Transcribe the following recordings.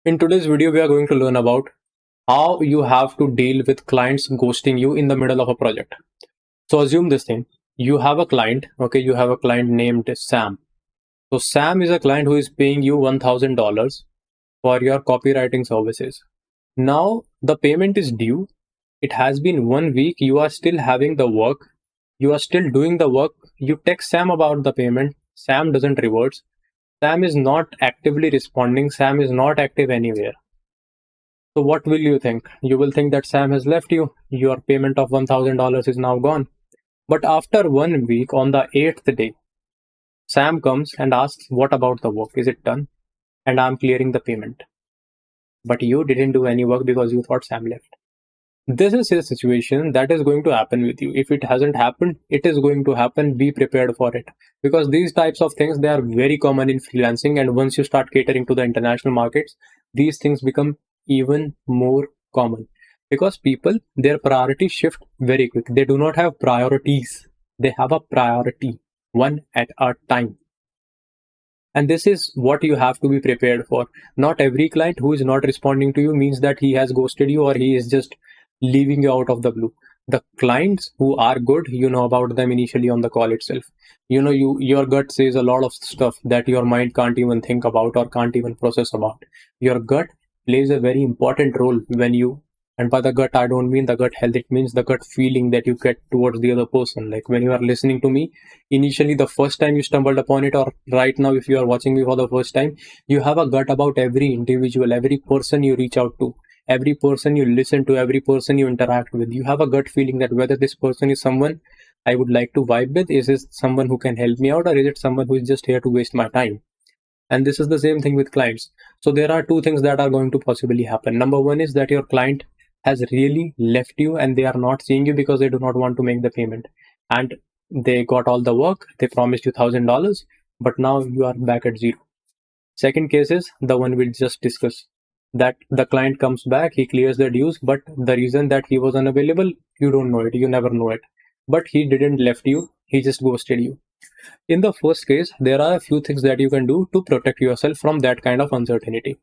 In today's video, we are going to learn about how you have to deal with clients ghosting you in the middle of a project. So assume this thing. You have a client, okay, you have a client named Sam. So Sam is a client who is paying you $1,000 for your copywriting services. Now the payment is due. It has been 1 week. You are still having the work. You are still doing the work. You text Sam about the payment. Sam doesn't revert. Sam is not actively responding. Sam is not active anywhere. So what will you think? You will think that Sam has left you. Your payment of $1,000 is now gone. But after 1 week, on the eighth day, Sam comes and asks, "What about the work? Is it done?" And I'm clearing the payment. But you didn't do any work because you thought Sam left. This is a situation that is going to happen with you. If it hasn't happened, it is going to happen. Be prepared for it. Because these types of things, they are very common in freelancing. And once you start catering to the international markets, these things become even more common. Because people, their priorities shift very quick. They do not have priorities. They have a priority, one at a time. And this is what you have to be prepared for. Not every client who is not responding to you means that he has ghosted you or he is just leaving you out of the blue. The clients who are good, you know about them initially on the call itself. You know, your gut says a lot of stuff that your mind can't even think about or can't even process about. Your gut plays a very important role when you, and by the gut I don't mean the gut health, it means the gut feeling that you get towards the other person. Like when you are listening to me, initially the first time you stumbled upon it, or right now if you are watching me for the first time, you have a gut about every individual, every person you reach out to, every person you listen to, every person you interact with. You have a gut feeling that whether this person is someone I would like to vibe with, is it someone who can help me out, or is it someone who is just here to waste my time. And this is the same thing with clients. So there are two things that are going to possibly happen. Number one is that your client has really left you and they are not seeing you because they do not want to make the payment. And they got all the work, they promised you $1,000, but now you are back at zero. Second case is the one we just discussed, that the client comes back, he clears the dues, but the reason that he was unavailable, you don't know it, you never know it. But he didn't left you, he just ghosted you. In the first case, there are a few things that you can do to protect yourself from that kind of uncertainty.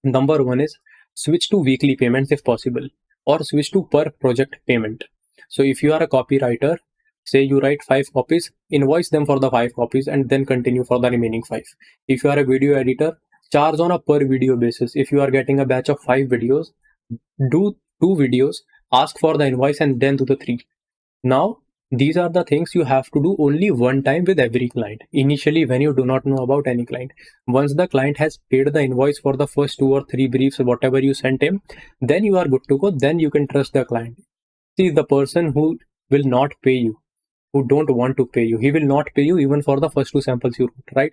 Number one is switch to weekly payments if possible, or switch to per project payment. So if you are a copywriter, say you write 5 copies, invoice them for the 5 copies and then continue for the remaining 5. If you are a video editor, charge on a per video basis. If you are getting a batch of 5 videos, do 2 videos, ask for the invoice and then do the 3. Now, these are the things you have to do only one time with every client. Initially, when you do not know about any client, once the client has paid the invoice for the first 2 or 3 briefs, whatever you sent him, then you are good to go. Then you can trust the client. See, the person who will not pay you, who don't want to pay you, he will not pay you even for the first 2 samples you wrote, right?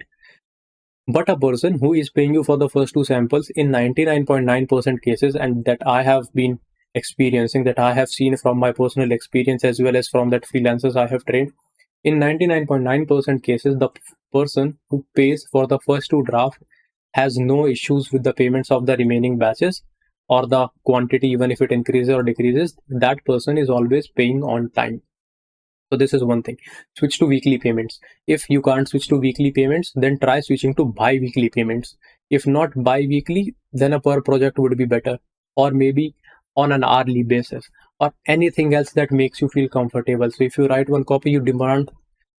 But a person who is paying you for the first 2 samples in 99.9% cases, and that I have been experiencing, that I have seen from my personal experience as well as from that freelancers I have trained, in 99.9% cases, the person who pays for the first 2 drafts has no issues with the payments of the remaining batches or the quantity, even if it increases or decreases. That person is always paying on time. So this is one thing. Switch to weekly payments. If you can't switch to weekly payments, then try switching to bi-weekly payments. If not bi-weekly, then a per project would be better, or maybe on an hourly basis, or anything else that makes you feel comfortable. So if you write 1 copy, you demand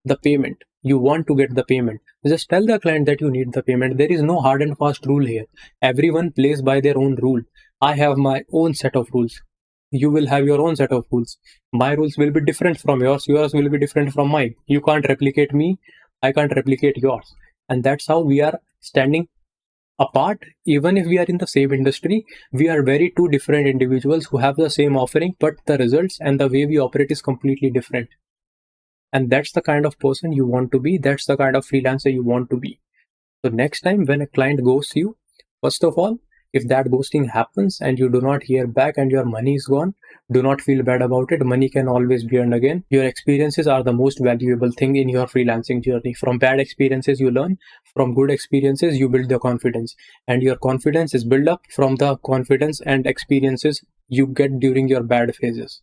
the payment, you want to get the payment, just tell the client that you need the payment. There is no hard and fast rule here. Everyone plays by their own rule. I have my own set of rules, you will have your own set of rules. My rules will be different from yours, yours will be different from mine. You can't replicate me, I can't replicate yours. And that's how we are standing apart. Even if we are in the same industry, we are very two different individuals who have the same offering, but the results and the way we operate is completely different. And that's the kind of person you want to be, that's the kind of freelancer you want to be. So next time when a client ghosts you, first of all, if that ghosting happens and you do not hear back and your money is gone, do not feel bad about it. Money can always be earned again. Your experiences are the most valuable thing in your freelancing journey. From bad experiences you learn, from good experiences you build the confidence, and your confidence is built up from the confidence and experiences you get during your bad phases.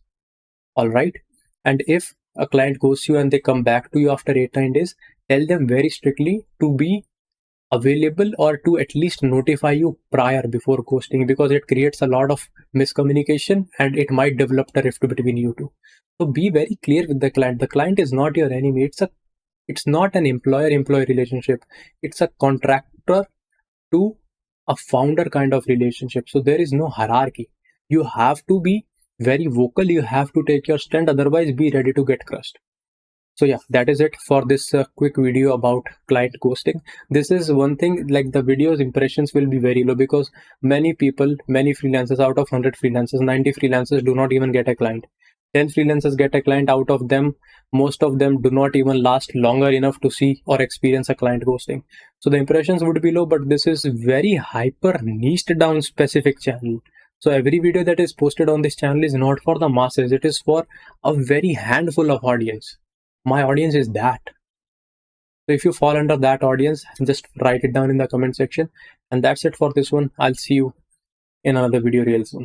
All right. And if a client ghosts you and they come back to you after 8-9 days, tell them very strictly to be available or to at least notify you prior before ghosting, because it creates a lot of miscommunication and it might develop a rift between you two. So be very clear with the client. The client is not your enemy. It's not an employer-employee relationship. It's a contractor to a founder kind of relationship. So there is no hierarchy. You have to be very vocal. You have to take your stand. Otherwise, be ready to get crushed. So yeah, that is it for this quick video about client ghosting. This is one thing, like the video's impressions will be very low because many people, many freelancers, out of 100 freelancers, 90 freelancers do not even get a client. 10 freelancers get a client. Out of them, most of them do not even last longer enough to see or experience a client ghosting. So the impressions would be low, but this is very hyper niched down specific channel. So every video that is posted on this channel is not for the masses. It is for a very handful of audience. My audience is that. So if you fall under that audience, just write it down in the comment section. And that's it for this one. I'll see you in another video real soon.